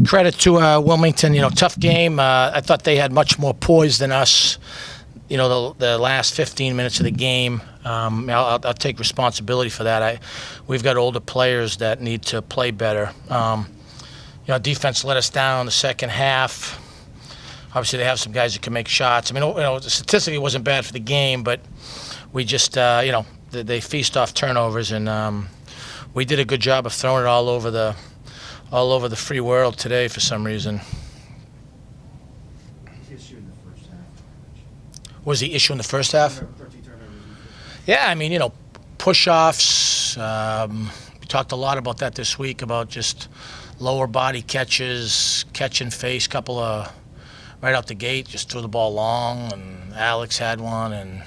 Credit to Wilmington. Tough game. I thought they had much more poise than us. The last 15 minutes of the game. I'll take responsibility for that. We've got older players that need to play better. Defense let us down in the second half. Obviously, they have some guys that can make shots. Statistically, it wasn't bad for the game, but we just, they feast off turnovers, and we did a good job of throwing it all over the free world today for some reason. What was the issue in the first half? Yeah, push-offs. We talked a lot about that this week, about just lower body catches, catch and face, couple of right out the gate, just threw the ball long, and Alex had one, and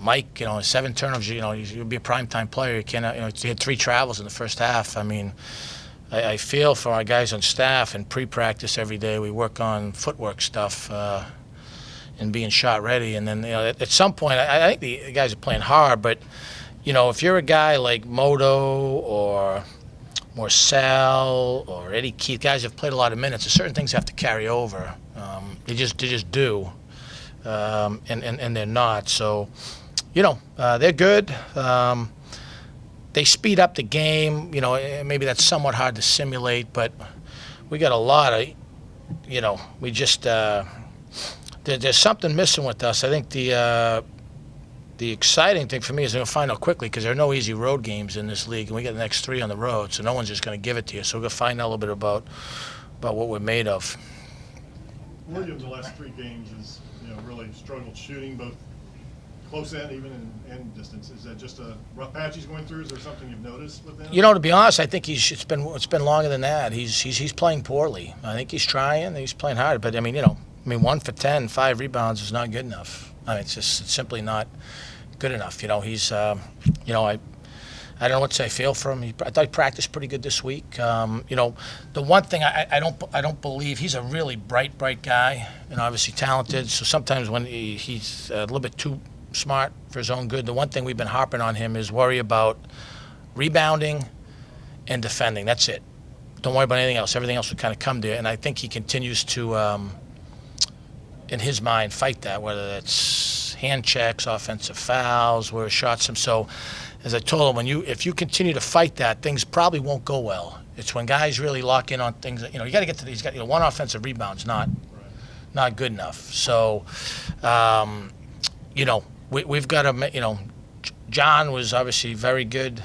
Mike, 7 turnovers, you'll be a primetime player. You cannot, he had 3 travels in the first half. I feel for our guys on staff and pre-practice every day. We work on footwork stuff and being shot ready. And then, at some point, I think the guys are playing hard, but, if you're a guy like Moto or Morcell or Eddie Keith, guys have played a lot of minutes, certain things have to carry over. They just do. And they're not. So, they're good. They speed up the game. Maybe that's somewhat hard to simulate, but we got a lot of, we just, there's something missing with us. I think the exciting thing for me is they're going to find out quickly, because there are no easy road games in this league, and we got the next 3 on the road, so no one's just going to give it to you. So we're going to find out a little bit about what we're made of. Williams, the last 3 games, has really struggled shooting, both close end, even in distance. Is that just a rough patch he's going through? Is there something you've noticed with him? To be honest, I think it's been longer than that. He's playing poorly. I think he's trying. He's playing hard, but 1 for 10, 5 rebounds is not good enough. It's simply not good enough. He's I don't know what to say. I feel for him. I thought he practiced pretty good this week. The one thing I don't believe, he's a really bright guy, and obviously talented. So sometimes when he's a little bit too smart for his own good, the one thing we've been harping on him is worry about rebounding and defending. That's it. Don't worry about anything else. Everything else will kind of come to you. And I think he continues to, in his mind, fight that, whether that's hand checks, offensive fouls, where he shots him. So, as I told him, if you continue to fight that, things probably won't go well. It's when guys really lock in on things that, you got to get to these guys. 1 offensive rebound's not good enough. So, we've got to, John was obviously very good.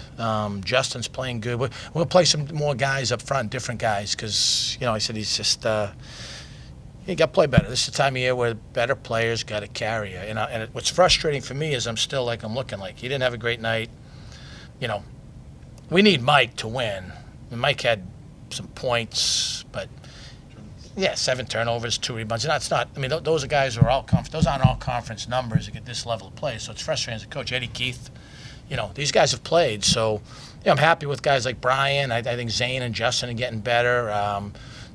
Justin's playing good. We'll play some more guys up front, different guys, because, I said he's just, you got to play better. This is the time of year where better players got to carry you. And what's frustrating for me is I'm looking like he didn't have a great night. We need Mike to win. Mike had some points, but yeah, 7 turnovers, 2 rebounds. And that's not. Those are guys who are all conference. Those aren't all conference numbers at this level of play. So it's frustrating as a coach. Eddie Keith, these guys have played. So I'm happy with guys like Brian. I think Zane and Justin are getting better.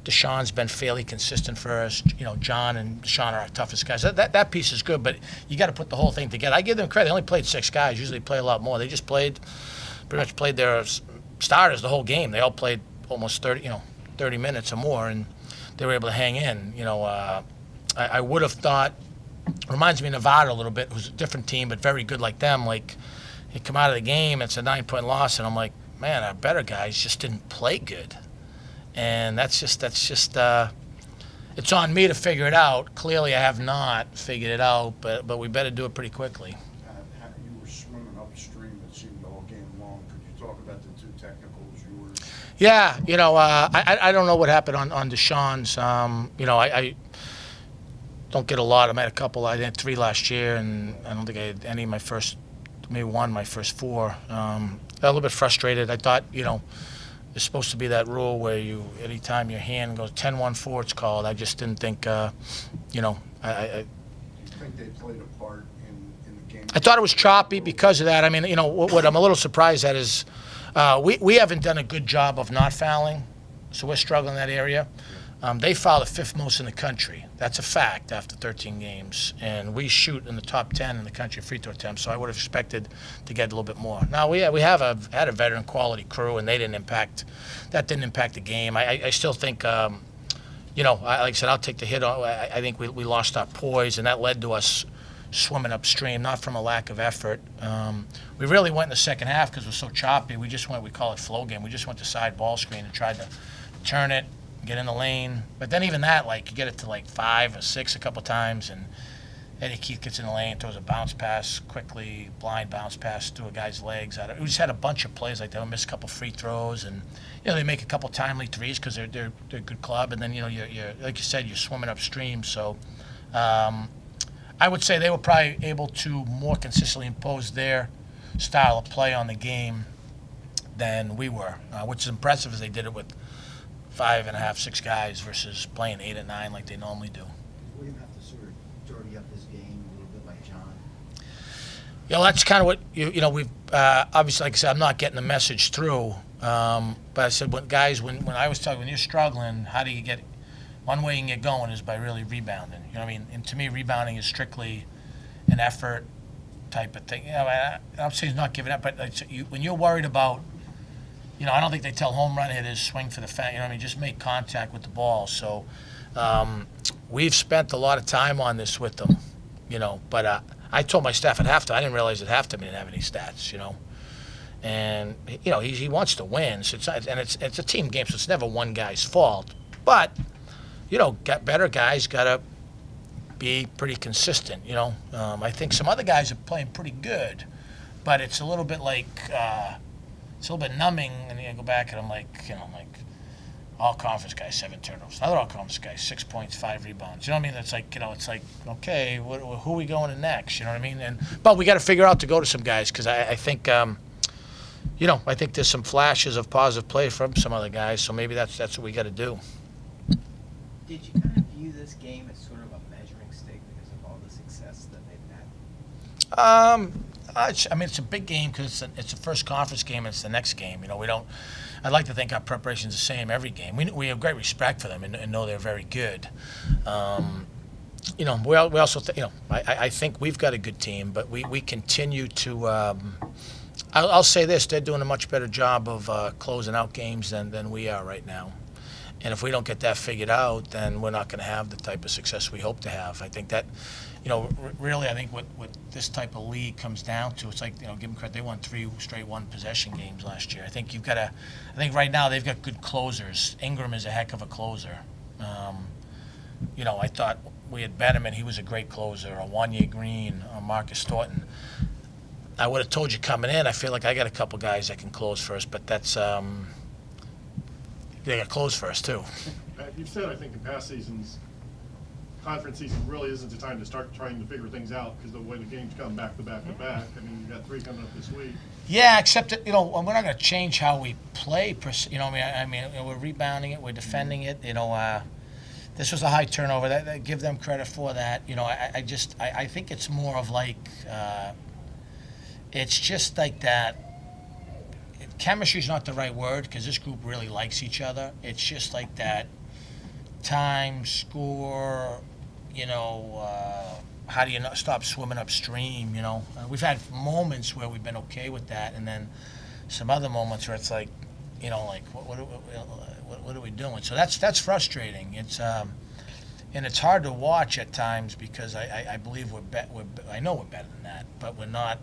Deshaun's been fairly consistent for us. John and Deshaun are our toughest guys. That piece is good, but you got to put the whole thing together. I give them credit. They only played 6 guys. Usually they play a lot more. They just pretty much played their starters the whole game. They all played almost 30 minutes or more, and they were able to hang in. I would have thought, reminds me of Nevada a little bit, who's a different team, but very good like them. Like, you come out of the game, it's a 9-point loss, and I'm like, man, our better guys just didn't play good. And that's just it's on me to figure it out. Clearly I have not figured it out, but we better do it pretty quickly. You were swimming upstream, it seemed, all game long. Could you talk about the 2 technicals you were? Yeah, I don't know what happened on Deshaun's. I don't get a lot. I had a couple. I had 3 last year, and I don't think I had any maybe 1 my first 4. Got a little bit frustrated. I thought, there's supposed to be that rule where anytime your hand goes 10-1-4, it's called. I just didn't think, I. Do you think they played a part in the game? I thought it was choppy because of that. What I'm a little surprised at is we haven't done a good job of not fouling, so we're struggling in that area. They foul the fifth most in the country. That's a fact after 13 games. And we shoot in the top 10 in the country free throw attempts, so I would have expected to get a little bit more. Now, we had a veteran quality crew, and that didn't impact the game. I still think, like I said, I'll take the hit. I think we lost our poise, and that led to us swimming upstream, not from a lack of effort. We really went in the second half because it was so choppy. We call it flow game. We just went to side ball screen and tried to turn it, get in the lane. But then even that, you get it to 5 or 6 a couple times, and Eddie Keith gets in the lane, throws a bounce pass quickly, blind bounce pass through a guy's legs. We just had a bunch of plays like that. We missed a couple free throws, and they make a couple timely threes because they're a good club. And then you're like you said, you're swimming upstream. So I would say they were probably able to more consistently impose their style of play on the game than we were, which is impressive as they did it with 5.5, 6 guys versus playing 8 and 9 like they normally do. We're going to have to sort of dirty up this game a little bit like John. That's kind of what, we've, obviously, like I said, I'm not getting the message through, but I said, when I was talking, when you're struggling, how do you get, one way you can get going is by really rebounding. You know what I mean? And to me, rebounding is strictly an effort type of thing. I'm saying it's not giving up, but when you're worried about, I don't think they tell home run hitters swing for the fence. Just make contact with the ball. So we've spent a lot of time on this with them, But I told my staff at halftime, I didn't realize at halftime he didn't have any stats, And he wants to win. So it's a team game, so it's never one guy's fault. But better guys got to be pretty consistent. I think some other guys are playing pretty good, but it's a little bit it's a little bit numbing, and you go back and I'm like, all conference guy, 7 turnovers. Another all conference guy, 6 points, 5 rebounds. You know what I mean? It's it's like, okay, who are we going to next? You know what I mean? But we got to figure out to go to some guys because I think, I think there's some flashes of positive play from some other guys. So maybe that's what we got to do. Did you kind of view this game as sort of a measuring stick because of all the success that they've had? It's a big game because it's the first conference game and it's the next game. I'd like to think our preparation's the same every game. We have great respect for them and know they're very good. We also, I think we've got a good team, but we continue to, I'll say this, they're doing a much better job of closing out games than we are right now. And if we don't get that figured out, then we're not going to have the type of success we hope to have. I think that, really, I think what this type of league comes down to, it's like, give them credit, they won 3 straight one-possession games last year. I think right now they've got good closers. Ingram is a heck of a closer. I thought we had Betterman, he was a great closer, or Wanye Green, or Marcus Thornton. I would have told you coming in, I feel like I got a couple guys that can close first, but that's, they got close first, too. You've said, I think, in past seasons, conference season really isn't the time to start trying to figure things out because the way the games come back to back to back. You've got 3 coming up this week. Yeah, except that, we're not going to change how we play. We're rebounding it, we're defending it. This was a high turnover. Give them credit for that. I think it's more of it's just like that. Chemistry is not the right word because this group really likes each other. It's just like that time, score, how do you not stop swimming upstream, We've had moments where we've been okay with that, and then some other moments where it's like, what are we doing? So that's frustrating. It's and it's hard to watch at times because I believe I know we're better than that, but we're not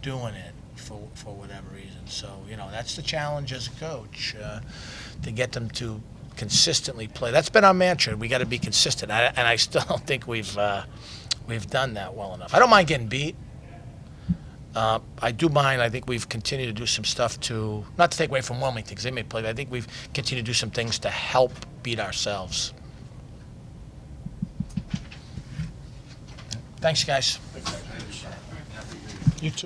doing it for whatever reason. So, that's the challenge as a coach, to get them to consistently play. That's been our mantra. We got to be consistent, and I still don't think we've done that well enough. I don't mind getting beat. I do mind. I think we've continued to do some stuff not to take away from Wilmington because they may play, but I think we've continued to do some things to help beat ourselves. Thanks, guys. Thanks, guys. You too.